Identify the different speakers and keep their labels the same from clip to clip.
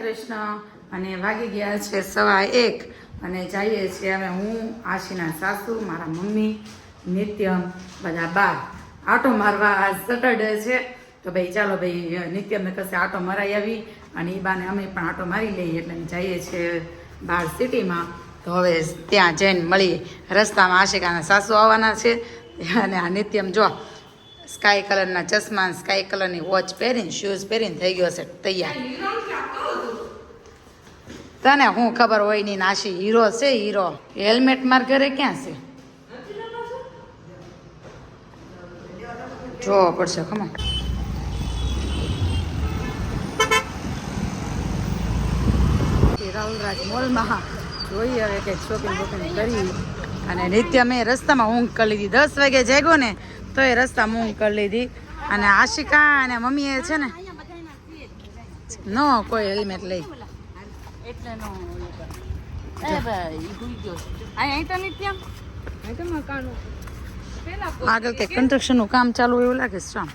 Speaker 1: કૃષ્ણ. અને વાગી ગયા છે 1:15 અને જઈએ છીએ અમે, હું, આશીના સાસુ, મારા મમ્મી, નિત્યમ, બધા બહાર આટો મારવા. આજ સેટરડે છે તો ભાઈ ચાલો ભાઈ નિત્યમને કશે આટો મરાઈ આવી અને એ બાને અમે પણ આટો મારી લઈએ. એટલે અમે જઈએ છીએ બહાર સિટીમાં. તો હવે ત્યાં જઈને મળીએ. રસ્તામાં આશિકાના સાસુ આવવાના છે અને આ નિત્યમ જો સ્કાય કલરના ચશ્મા, સ્કાય કલરની વોચ પહેરીને, શૂઝ પહેરીને થઈ ગયો છે તૈયાર. તને હું ખબર હોય ની, નાશી હીરો છે હીરો. હેલ્મેટ માર ઘરે ક્યાં છે? જોવો પડશે. ખમો રાહુલરાજ મોલમાં જોઈએ હવે કંઈક શોપિંગ બોપિંગ કરી. અને નિત્ય મેં રસ્તામાં ઊંઘ કરી લીધી. 10 વાગે જાગ્યો ને તો એ રસ્તામાં ઊંઘ કરી લીધી. અને આશિકા અને મમ્મીએ છે ને નો કોઈ હેલ્મેટ લઈ એટલે નો આગળ કે કન્સ્ટ્રક્શનનું કામ ચાલુ એવું લાગે છે. શામ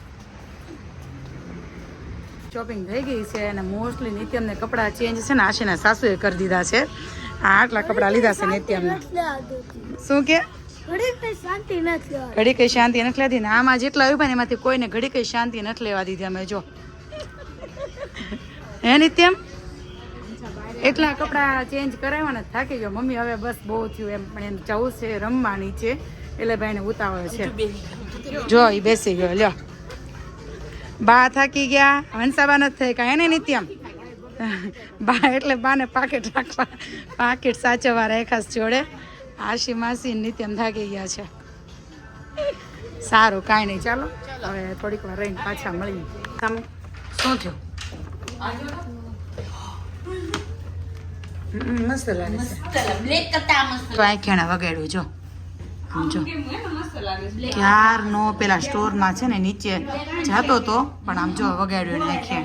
Speaker 1: શોપિંગ થઈ ગઈ છે અને મોસ્ટલી નિત્યમને કપડાં ચેન્જ છે ને આશીના સાસુએ કરી દીધા છે. આટલા કપડાં લીધા છે નિત્યમને. શું કે ઘડી કઈ શાંતિ નથી લેતી ને આમાં જેટલા આવ્યા ને એમાંથી કોઈને ઘડી કઈ શાંતિ નથી લેવા દીધી અમે. જો હે નિત્યમ એટલા કપડાં ચેન્જ કરાવ્યા ને થાકી ગયો મમ્મી. હવે બસ બહુ થયું એમ, પણ એમ જવું છે રમવાની છે એટલે ભાઈને ઉતાવળ છે. જો એ બેસી ગયો. લ્યો બા થાકી ગયા, હંસાબા નથી થઈ કાંઈ ને નિત્યમ. બા એટલે બાને પાકેટ રાખવા, પાકેટ સાચવવા રાખ્યા જોડે. આશી માસી નિત્યમ થાકી ગયા છે. સારું કાંઈ નહીં, ચાલો હવે થોડીક વાર રહીને પાછા મળીએ. તમે શું થયું? મસ્ત લાગે છે. આંખેણા વગાડ્યું જો જો ક્યારનો પેલા સ્ટોરમાં છે ને નીચે જતો તો પણ આમ જો વગાડ્યું નાખે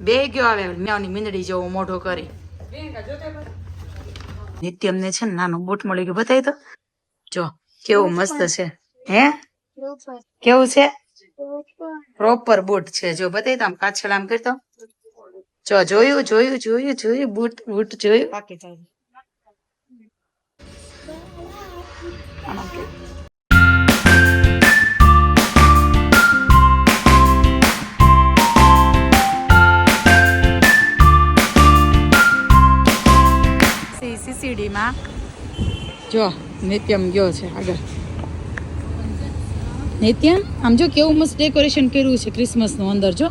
Speaker 1: બે ગયો. આવે મેની મીંદડી જેવો મોઢો કરી. નિત્યમને છે ને નાનો બૂટ મળી ગયો. બતાવી તો જો કેવું મસ્ત છે. હે કેવું છે? પ્રોપર બૂટ છે. જો બતાવી તો આમ કાછળ આમ કરતો જો. જોયું જોયું જોયું જોયું બૂટ બૂટ જોયું. સીસીડીમાં જો નિત્યમ ગયો છે આગળ. નિત્યમ આમ જો કેવું મસ્ત ડેકોરેશન કર્યું છે ક્રિસમસનું અંદર. જો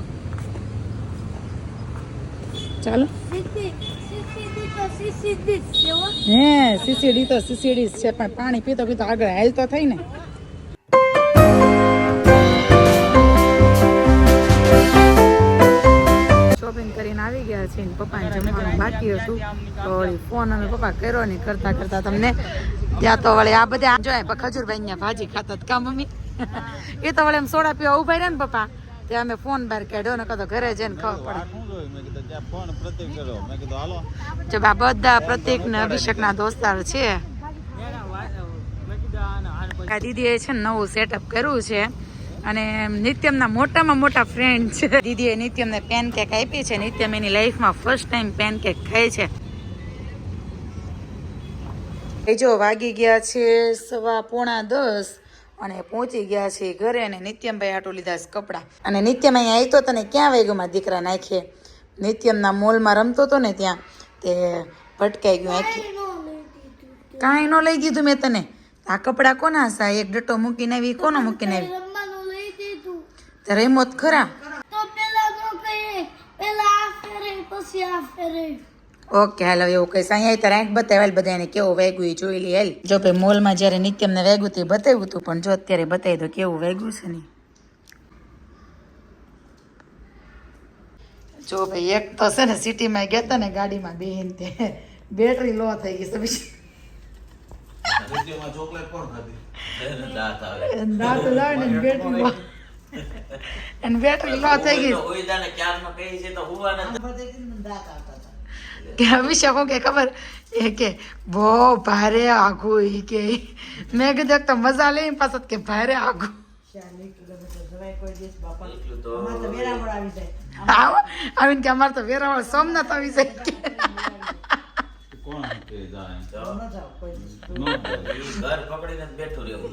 Speaker 1: ચાલો હે સીસીડી તો સીસીડી છે પણ પાણી પીતો પીતો આગળ હાલ તો થઈ ને. શોપિંગ કરીને આવી ગયા છે. પપ્પાને જમવાનું બાકી હતું તો ફોન અમે પપ્પા કર્યો ને કરતા કરતા તમને ત્યાં તો વળી આ બધા જોયા. ખજૂરભાઈ અહીંયા ભાજી ખાતા કા મમ્મી એ તો વળી એમ સોડા પીવા ઉભા રહ્યા ને પપ્પા ત્યાં અમે ફોન બહાર કાઢ્યો ને કતો ઘરે જઈને ખબર પડે. જો આ બધા પ્રતિક ને અભિષેક ના દોસ્તાર છે. દીદીએ છે ને નવું સેટઅપ કર્યું છે અને નિત્યમના મોટામાં મોટા ફ્રેન્ડ છે. દીદીએ નિત્યમને પેનકેક આપી છે. નિત્યમ એની લાઈફમાં ફર્સ્ટ ટાઈમ પેનકેક ખાય છે. એ જો વાગી ગયા છે 9:15 અને પહોંચી ગયા છે ઘરે. અને નિત્યમભાઈ આટો લીધા છે કપડાં. અને નિત્યમ અહીંયા આવી તો તને ક્યાં વાગ્યોમાં દીકરા નાખીએ. નિત્યમના મોલમાં રમતો હતો ને ત્યાં તે ભટકાઈ ગયું. આખી કાંઈ ન લઈ દીધું મેં તને. આ કપડાં કોના હશે? એક ડટ્ટો મૂકીને આવી. કોનો મૂકીને આવી? રેમોત ખરા. ઓકે હાલ એવું કહીશ. અહીંયા તો રેન્ક બતાવેલ બધાને કેવું વાગ્યું એ જોઈ લે. હેલ જો ભાઈ મોલમાં જયારે નિત્યમને વાગ્યું તે બતાવ્યું હતું પણ જો અત્યારે બતાવી દો કેવું વાગ્યું છે ને. જો ભાઈ એક તો છે ને સિટીમાં ગયા હતા ને ગાડીમાં બેહીને તે બેટરી લો થઈ ગઈ છે. બેટરી લો થઈ ગઈ કે હંમેશા શું કે ખબર એ કે બહુ ભારે આઘું. એ કે મેં કીધું તો મજા લઈ પાછળ કે ભારે આઘું. આવો આવીને કે અમારે તો વેરાવળ સોમનાથ આવી જાય કે
Speaker 2: કોણ કે જાય
Speaker 3: ઘર પકડીને જ બેઠું રહેવું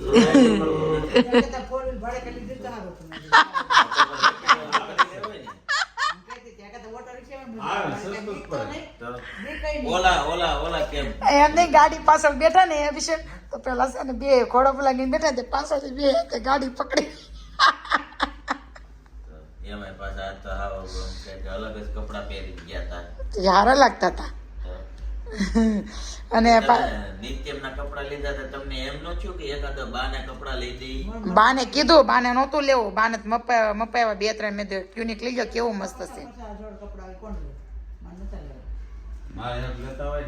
Speaker 3: ઓલા કેમ
Speaker 1: એમની ગાડી પાછળ બેઠા ને અભિષેક તો પેલા છે ને બે ઘોડો પલાગીને બેઠા તે પાછળ બે તે ગાડી પકડી
Speaker 3: એમાં પાછા તો હાવ કંઈક અલગ જ કપડાં પહેરી ગયા હતા
Speaker 1: યારા લાગતા હતા અને
Speaker 3: નિત્યમના કપડાં લીધા હતા તમને એમ ન થયું કે એકાદો બાને કપડાં લઈ દઈ
Speaker 1: બાને કીધું બાને નહોતું લેવું બાને મપાવ્યા 2-3 મેં ક્યુનિક લઈ ગયો કેવું મસ્ત છે
Speaker 2: મારે એક લેતા હોય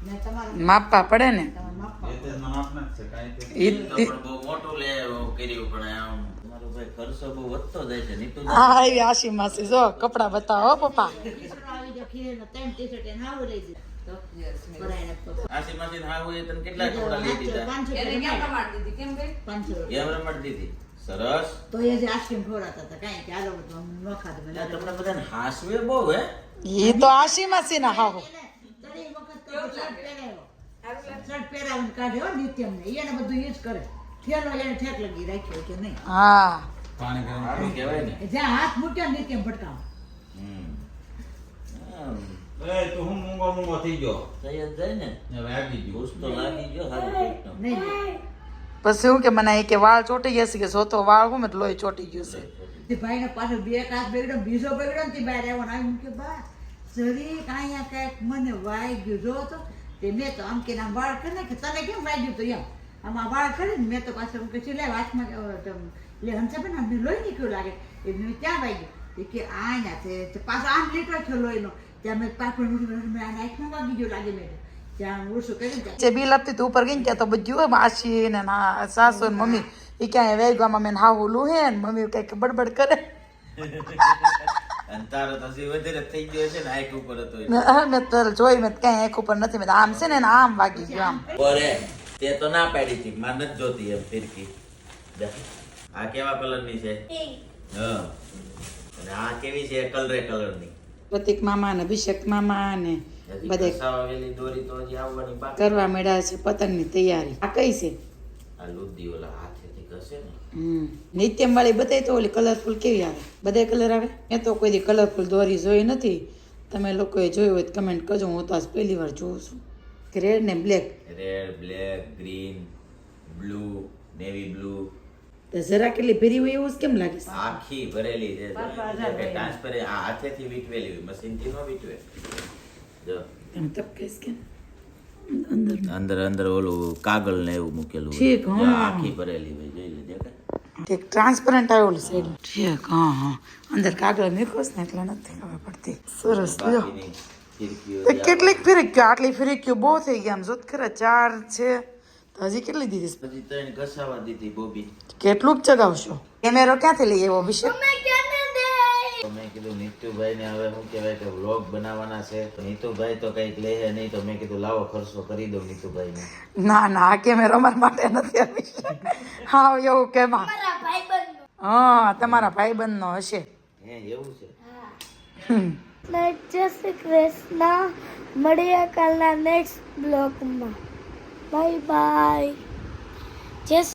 Speaker 2: ને તો
Speaker 1: માપવા પડે ને
Speaker 2: એ તો માપના જ છે કાંઈ તે
Speaker 3: પણ બહુ મોટું લે કર્યું પણ આમ મારો ભાઈ ખર્ચો બહુ વધતો જાય છે નીતુ
Speaker 1: હા આવી આશી માસી જો કપડા બતાવો પપ્પા
Speaker 3: આશીમાંથી હા હોય તને કેટલા કપડાં લઈ દીધા એમ રમાડી દીધી સરસ
Speaker 4: તો એ જે આઈસ્ક્રીમ ખવડાવતા હતા કાંઈ કે આલો બધું ન ખાધું મેં
Speaker 3: તમને બધાને હાસવે બહુ હે
Speaker 1: એ તો આશી માસી ના હાહુ
Speaker 4: તરી વખત તો શર્ટ પહેરાવીને કાઢ્યો નિત્યમને એને બધું એ જ કરે થેલો એને ઠેક લગી રાખ્યો કે નહીં
Speaker 1: હા
Speaker 2: પાણી ગરમ
Speaker 3: સારું કહેવાય ને
Speaker 4: જ્યાં હાથ મૂક્યો નિત્યમ ભટકાવ
Speaker 2: એ તો હું મૂંગો થઈ ગયો
Speaker 3: થઈ જ જાય ને
Speaker 2: હવે આવી ગયો
Speaker 3: ઘૂસ તો લાગી ગયો સારું પેટનો.
Speaker 4: નહીં
Speaker 1: પછી એવું કે મને કે વાળ ચોટી ગયા છે કે જોતો વાળ હું મેં લોહી ચોટી ગયું છે
Speaker 4: તે ભાઈને પાછો બે કાચ બગડ્યો બીજો બગડ્યો ને તે બહાર આવ્યો ને આવ્યું કે બા જરી કાંઈ કાંઈક મને વાઈ ગયું જો તો તે મેં તો આમ કે આમ વાળ કરી નાખે તને કેમ વાગ્યું તો એમ આમાં વાળ કરીને મેં તો પાછળ હું કે લે હાથમાં લે હંસાબેન અમને લોહી નીકળ્યું લાગે એ મેં ત્યાં વાગ્યું એ કે આ ના તે પાછો આમ લીટો થયો લોહીનો ત્યાં મેં પાછળ મેં આ નાખમાં વાગી ગયું લાગે મેં ત્યાં ઓછું કરીને
Speaker 1: જે બિલ આપતી તું ઉપર ગઈ ને ત્યાં તો બધું આશી ને સાસુ ને મમ્મી એ ક્યાંય વેગવામાં મેં હાવું લુહે ને મમ્મી કઈક બડબડ કરે
Speaker 3: અને તારો તો હજી વધારે થઈ ગયો છે ને આંખ ઉપર હતો
Speaker 1: મેં તો જોઈ મેં ક્યાંય આંખ ઉપર નથી મેં આમ છે ને આમ વાગી ગયું આમ
Speaker 3: ઓરે તે તો ના પાડી હતી માર નથી જોતી એમ ફિરકી આ કેવા કલરની છે હા અને આ કેવી છે કલરે કલરની
Speaker 1: પ્રતિક મામા ને અભિષેક મામા ને
Speaker 3: હજી
Speaker 1: બધે
Speaker 3: કસાવાવેલી દોરી તો હજી આવવાની બાકી
Speaker 1: કરવા મળ્યા છે પતંગની તૈયારી આ કઈ છે
Speaker 3: આ લુદ્દી ઓલા હાથેથી ઘસે ને
Speaker 1: નિત્યમ વાળી બધાય તો ઓલી કલરફુલ કેવી આવે બધાય કલર આવે મેં તો કોઈ દી કલરફુલ દોરી જોઈ નથી તમે લોકોએ જોયું હોય તો કમેન્ટ કરજો હું તો આજ પહેલી વાર જોઉં છું રેડ ને black
Speaker 3: red black green blue navy blue
Speaker 1: તો જરા કેટલી ભેરી હોય એવું જ કેમ લાગે છે
Speaker 3: આખી ભરેલી છે ટ્રાન્સફર આ હાથેથી વીટવેલી હોય મશીનથી ન વીટવે જો
Speaker 1: તમે તપ કહીશ કે
Speaker 3: અંદર ઓલું કાગળ ને એવું મૂકેલું હોય.
Speaker 1: ઠીક, હા.
Speaker 3: જો આખી ભરેલી હોય જોઈ લે દેખાય
Speaker 1: ઠીક ટ્રાન્સપરન્ટ આવેલું સાઈડ ઠીક હા હા અંદર કાગળ મૂક્યો છે ને એટલે નથી ખબર પડતી સરસ લ્યો
Speaker 3: બાકીની ફિરકીઓ
Speaker 1: તો કેટલીક ફિરક ગયો આટલી ફિરક ગયો બહુ થઈ ગયા આમ જોત ખરા 4 છે તો હજી કેટલી દીધી છે?
Speaker 3: પછી 3 ઘસાવા દીધી બોબી
Speaker 1: કેટલું જ ચગાવશો કેમેરો ક્યાંથી લઈ આવ્યો અભિષેક
Speaker 3: તો મેં કીધું નીતુભાઈ ને હવે શું કહેવાય કે વ્લોગ બનાવવાના છે તો નીતુભાઈ તો કઈક લે નહીં તો મેં કીધું લાવો ખર્ચો કરી દઉં નીતુભાઈ ને
Speaker 1: ના ના આ કેમેરો અમારા માટે નથી અભિષેક હા એવું કેમાં હા તમારા ભાઈબંધ નો હશે
Speaker 3: હે એવું છે
Speaker 5: જય શ્રી કૃષ્ણ મળીએ કાલના નેક્સ્ટ બ્લોગમાં બાય બાય જય